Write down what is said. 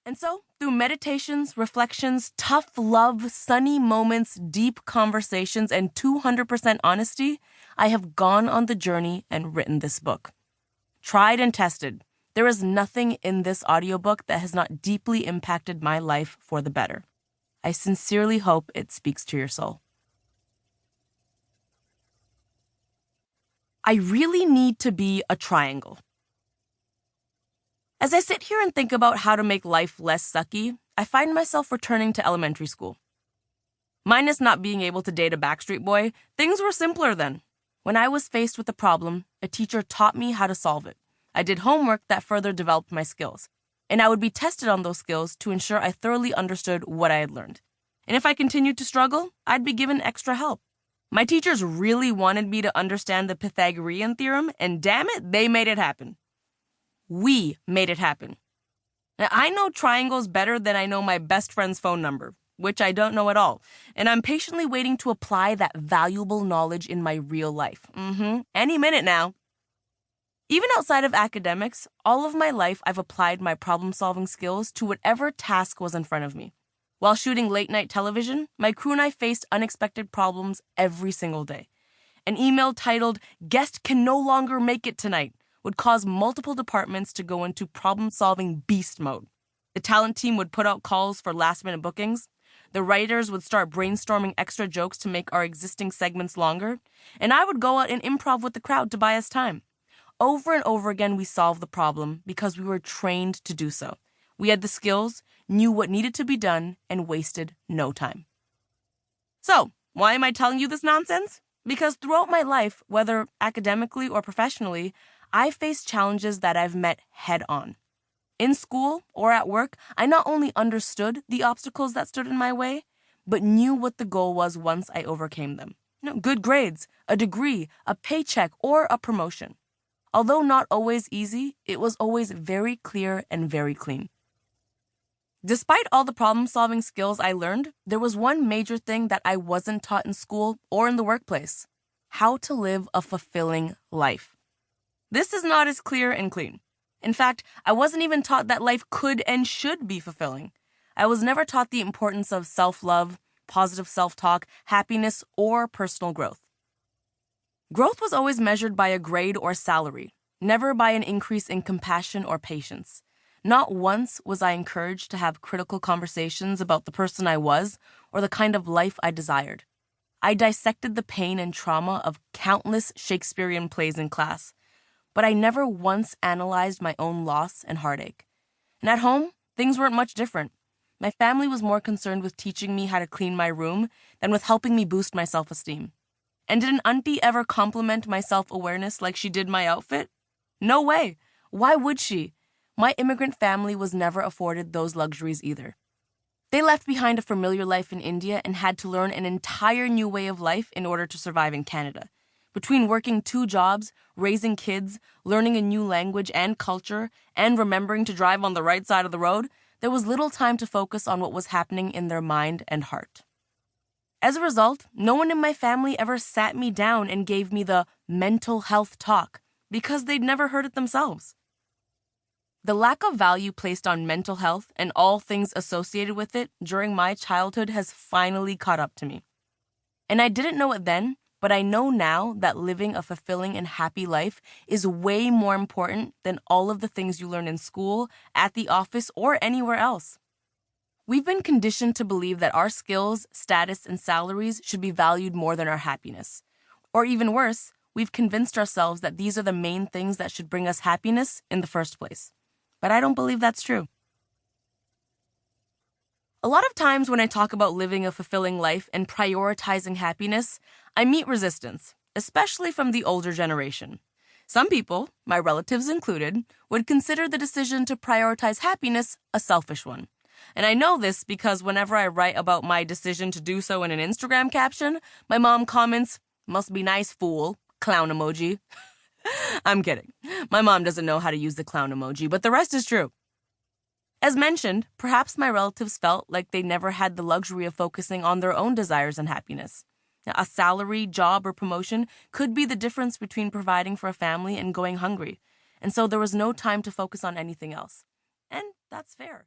And so, through meditations, reflections, tough love, sunny moments, deep conversations, and 200% honesty, I have gone on the journey and written this book. Tried and tested, there is nothing in this audiobook that has not deeply impacted my life for the better. I sincerely hope it speaks to your soul. I really need to be a triangle. As I sit here and think about how to make life less sucky, I find myself returning to elementary school. Minus not being able to date a Backstreet Boy, things were simpler then. When I was faced with a problem, a teacher taught me how to solve it. I did homework that further developed my skills, and I would be tested on those skills to ensure I thoroughly understood what I had learned. And if I continued to struggle, I'd be given extra help. My teachers really wanted me to understand the Pythagorean theorem, and damn it, they made it happen. We made it happen. Now, I know triangles better than I know my best friend's phone number, which I don't know at all, and I'm patiently waiting to apply that valuable knowledge in my real life. Any minute now. Even outside of academics, all of my life I've applied my problem-solving skills to whatever task was in front of me. While shooting late-night television, my crew and I faced unexpected problems every single day. An email titled, "Guest can no longer make it tonight," would cause multiple departments to go into problem-solving beast mode. The talent team would put out calls for last-minute bookings. The writers would start brainstorming extra jokes to make our existing segments longer. And I would go out and improv with the crowd to buy us time. Over and over again, we solved the problem because we were trained to do so. We had the skills, knew what needed to be done, and wasted no time. So, why am I telling you this nonsense? Because throughout my life, whether academically or professionally, I faced challenges that I've met head on. In school or at work, I not only understood the obstacles that stood in my way, but knew what the goal was once I overcame them. Good grades, a degree, a paycheck, or a promotion. Although not always easy, it was always very clear and very clean. Despite all the problem-solving skills I learned, there was one major thing that I wasn't taught in school or in the workplace: how to live a fulfilling life. This is not as clear and clean. In fact, I wasn't even taught that life could and should be fulfilling. I was never taught the importance of self-love, positive self-talk, happiness, or personal growth. Growth was always measured by a grade or salary, never by an increase in compassion or patience. Not once was I encouraged to have critical conversations about the person I was or the kind of life I desired. I dissected the pain and trauma of countless Shakespearean plays in class, but I never once analyzed my own loss and heartache. And at home, things weren't much different. My family was more concerned with teaching me how to clean my room than with helping me boost my self-esteem. And did an auntie ever compliment my self-awareness like she did my outfit? No way. Why would she? My immigrant family was never afforded those luxuries either. They left behind a familiar life in India and had to learn an entire new way of life in order to survive in Canada. Between working 2 jobs, raising kids, learning a new language and culture, and remembering to drive on the right side of the road, there was little time to focus on what was happening in their mind and heart. As a result, no one in my family ever sat me down and gave me the mental health talk because they'd never heard it themselves. The lack of value placed on mental health and all things associated with it during my childhood has finally caught up to me. And I didn't know it then, but I know now that living a fulfilling and happy life is way more important than all of the things you learn in school, at the office, or anywhere else. We've been conditioned to believe that our skills, status, and salaries should be valued more than our happiness. Or even worse, we've convinced ourselves that these are the main things that should bring us happiness in the first place. But I don't believe that's true. A lot of times when I talk about living a fulfilling life and prioritizing happiness, I meet resistance, especially from the older generation. Some people, my relatives included, would consider the decision to prioritize happiness a selfish one. And I know this because whenever I write about my decision to do so in an Instagram caption, my mom comments, "Must be nice, fool," clown emoji. I'm kidding. My mom doesn't know how to use the clown emoji, but the rest is true. As mentioned, perhaps my relatives felt like they never had the luxury of focusing on their own desires and happiness. Now, a salary, job, or promotion could be the difference between providing for a family and going hungry, and so there was no time to focus on anything else. And that's fair.